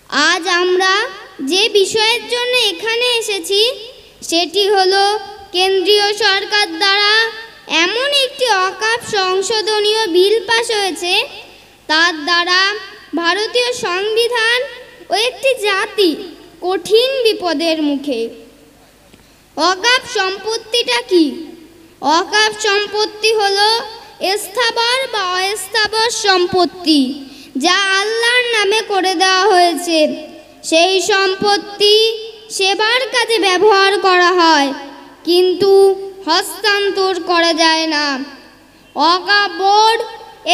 আজ আমরা যে বিষয়ের জন্য এখানে এসেছি সেটি হলো কেন্দ্রীয় সরকার দ্বারা এমন একটি অকাপ সংশোধনীয় বিল পাস হয়েছে, তার দ্বারা ভারতীয় সংবিধান ও একটি জাতি কঠিন বিপদের মুখে। অকাপ সম্পত্তিটা কি? অকাপ সম্পত্তি হলো স্থাবর বা অস্থাবর সম্পত্তি, যা আল্লাহর নামে করে দেওয়া হয়েছে। সেই সম্পত্তি সেবার কাজে ব্যবহার করা হয়, কিন্তু হস্তান্তর করা যায় না। ওয়াকফ বোর্ড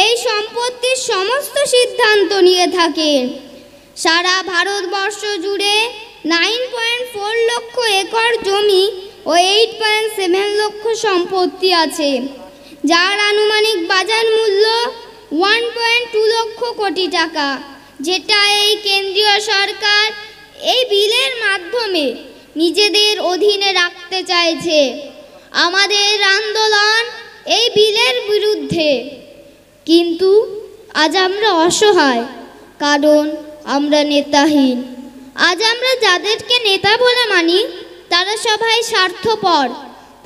এই সম্পত্তির সমস্ত সিদ্ধান্ত নিয়ে থাকে। সারা ভারতবর্ষ জুড়ে 9.4 লক্ষ একর জমি ও 8.7 লক্ষ সম্পত্তি আছে, যার আনুমানিক বাজার মূল্য 1.2 লক্ষ কোটি টাকা, যেটা এই কেন্দ্রীয় সরকার এই বিলের মাধ্যমে নিজেদের অধীনে রাখতে চাইছে। আমাদের আন্দোলন এই বিলের বিরুদ্ধে, কিন্তু আজ আমরা অসহায়, কারণ আমরা নেতাহীন। আজ আমরা যাদেরকে নেতা বলে মানি তারা সবাই স্বার্থপর।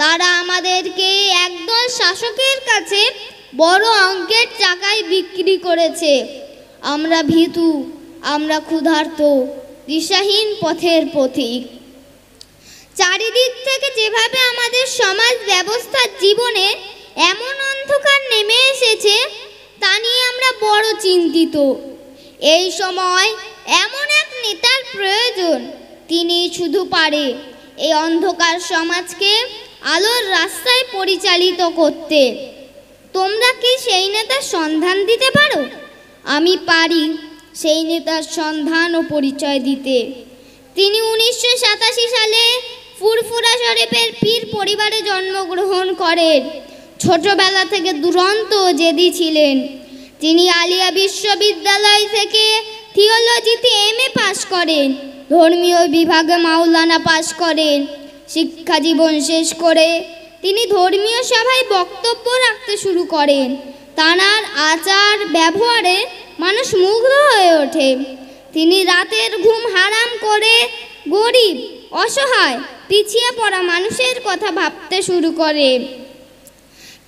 তারা আমাদেরকে একদল শাসকের কাছে বড় অঙ্কের টাকায় বিক্রি করেছে। আমরা ভীতু, আমরা ক্ষুধার্ত, দিশাহীন পথের পথিক। চারিদিক থেকে যেভাবে আমাদের সমাজ ব্যবস্থার জীবনে এমন অন্ধকার নেমে এসেছে, তা নিয়ে আমরা বড় চিন্তিত। এই সময় এমন এক নেতার প্রয়োজন, তিনি শুধু পারে এই অন্ধকার সমাজকে আলোর রাস্তায় পরিচালিত করতে। তোমরা কি সেই নেতার সন্ধান দিতে পারো? আমি পারি সেই নেতার সন্ধান ও পরিচয় দিতে। তিনি 1987 সালে ফুরফুরা শরীফের পীর পরিবারে জন্মগ্রহণ করেন। ছোটবেলা থেকে দুরন্ত জেদি ছিলেন। তিনি আলিয়া বিশ্ববিদ্যালয় থেকে থিওলজিতে MA পাশ করেন, ধর্মীয় বিভাগে মাওলানা পাশ করেন। শিক্ষা জীবন শেষ করে তিনি ধর্মীয় সভায় বক্তব্য রাখতে শুরু করেন। তাঁর আচার ব্যবহারে মানুষ মুগ্ধ হয়ে ওঠে। তিনি রাতের ঘুম হারাম করে গরিব, অসহায়, পিছিয়ে পড়া মানুষের কথা ভাবতে শুরু করে।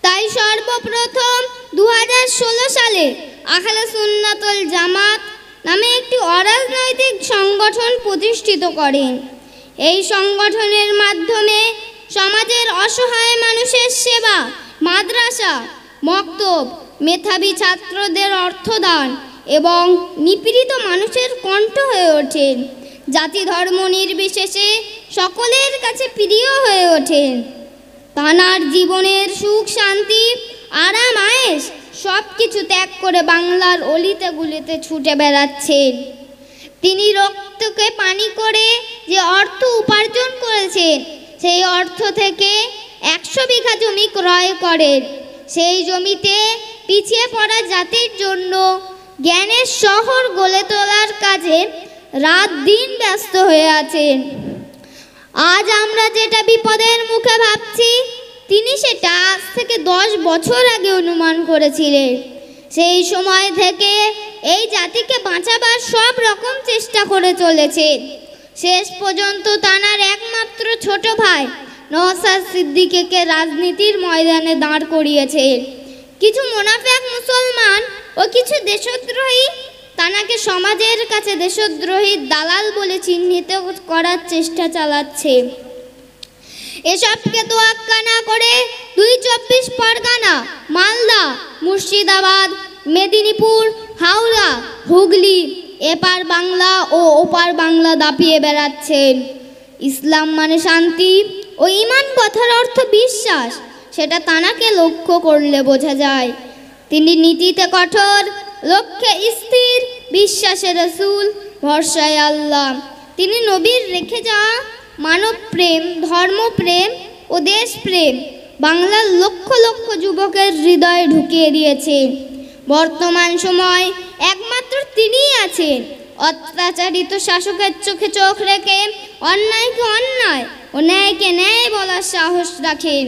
তাই সর্বপ্রথম 2016 সালে আহলে সুন্নাতুল জামাত নামে একটি অরাজনৈতিক সংগঠন প্রতিষ্ঠিত করেন। এই সংগঠনের মাধ্যমে সমাজের অসহায় মানুষের সেবা, মাদ্রাসা, মক্তব, মেধাবী ছাত্রদের অর্থদান এবং নিপীড়িত মানুষের কণ্ঠ হয়ে ওঠেন। জাতি ধর্ম নির্বিশেষে সকলের কাছে প্রিয় হয়ে ওঠেন। তাঁর জীবনের সুখ, শান্তি, আরাম, আয়েশ সব কিছু ত্যাগ করে বাংলার অলিতে গুলিতে ছুটে বেড়াচ্ছেন। তিনি রক্তকে পানি করে যে অর্থ উপার্জন করেছেন, সেই অর্থ থেকে 100 বিঘা জমি ক্রয় করেন। সেই জমিতে পিছিয়ে পড়া জাতির জন্য জ্ঞানের শহর গড়ে তোলার কাজে রাত দিন ব্যস্ত হয়ে আছেন। আজ আমরা যেটা বিপদের মুখে ভাবছি, তিনি সেটা আজ থেকে 10 বছর আগে অনুমান করেছিলেন। সেই সময় থেকে এই জাতিকে বাঁচাবার সব রকম চেষ্টা করে চলেছে। শেষ পর্যন্ত তাঁর একমাত্র ছোট ভাই নওশাদ সিদ্দিকীকে রাজনীতির ময়দানে দাঁড় করিয়েছে। কিছু মুনাফিক মুসলমান ও কিছু দেশদ্রোহী তাঁকে সমাজের কাছে দেশদ্রোহীর দালাল বলে চিহ্নিত করার চেষ্টা চালাচ্ছে। এসবকে তোয়াক্কা না করে 24 পরগনা, মালদা, মুর্শিদাবাদ, মেদিনীপুর, হাওড়া, হুগলি, এপার বাংলা ও ওপার বাংলা দাপিয়ে বেড়াচ্ছেন। ইসলাম মানে শান্তি ও ঈমান কথার অর্থ বিশ্বাস, সেটা তাঁকে লক্ষ্য করলে বোঝা যায়। তিনি নীতিতে কঠোর, লক্ষ্যে স্থির, বিশ্বাসে রাসূল, ভরসায় আল্লাহ। তিনি নবীর রেখে যাওয়া মানব প্রেম, ধর্মপ্রেম ও দেশপ্রেম বাংলার লক্ষ লক্ষ যুবকের হৃদয়ে ঢুকিয়ে দিয়েছেন। বর্তমান সময় একমাত্র তিনিই আছেন অত্যাচারিত শাসকের চোখে চোখ রেখে অন্যায়কে অন্যায় ও ন্যায়কে ন্যায় বলার সাহস রাখেন।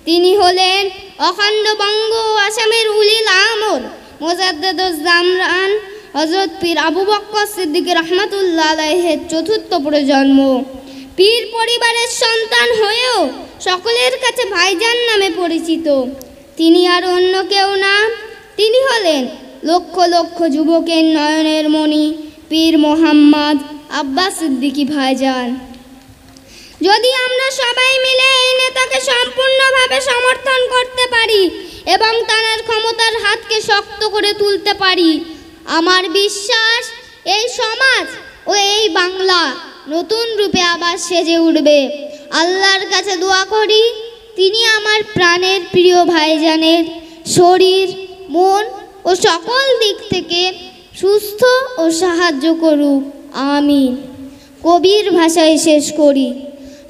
তিনি হলেন অখণ্ড বঙ্গ ও আসামের উলিল আমর মুজাদ্দেদুজ জামান হযরত পীর আবু বকর সিদ্দিক রহমাতুল্লাহ আলাইহির চতুর্থ প্রজন্ম। পীর পরিবারের সন্তান হয়েও সকলের কাছে ভাইজান নামে পরিচিত। তিনি আর অন্য কেউ না, তিনি হলেন লক্ষ লক্ষ যুবকের নয়নের মণি পীর মোহাম্মদ আব্বাস সিদ্দিকী ভাইজান। যদি আমরা সবাই মিলে এই নেতাকে সম্পূর্ণভাবে সমর্থন করতে পারি এবং তার ক্ষমতার হাতকে শক্ত করে তুলতে পারি, আমার বিশ্বাস এই সমাজ ও এই বাংলা নতুন রূপে আবার সেজে উঠবে। আল্লাহর কাছে দোয়া করি তিনি আমার প্রাণের প্রিয় ভাইজানের শরীর, মন ও সকল দিক থেকে সুস্থ ও সাহায্য করুক, আমিন। কবির ভাষায় শেষ করি।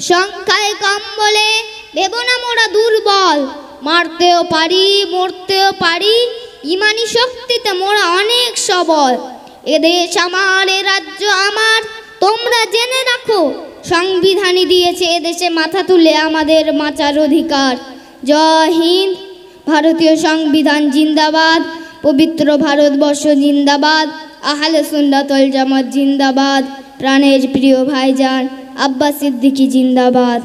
সংখ্যায় কম বলে দেব না মোরা দুর্বল, মারতেও পারি মরতেও পারি, ইমানি শক্তিতে মোরা অনেক সবল। এদেশ আমার, এ রাজ্য আমার, তোমরা জেনে রাখো সংবিধানই দিয়েছে এদেশে মাথা তুলে আমাদের বাঁচার অধিকার। জয় হিন্দ। ভারতীয় সংবিধান জিন্দাবাদ, পবিত্র ভারতবর্ষ জিন্দাবাদ, আহলে সুন্নাত ওয়াল জামাত জিন্দাবাদ, প্রাণের প্রিয় ভাইজান আব্বাস সিদ্দিকী জিন্দাবাদ।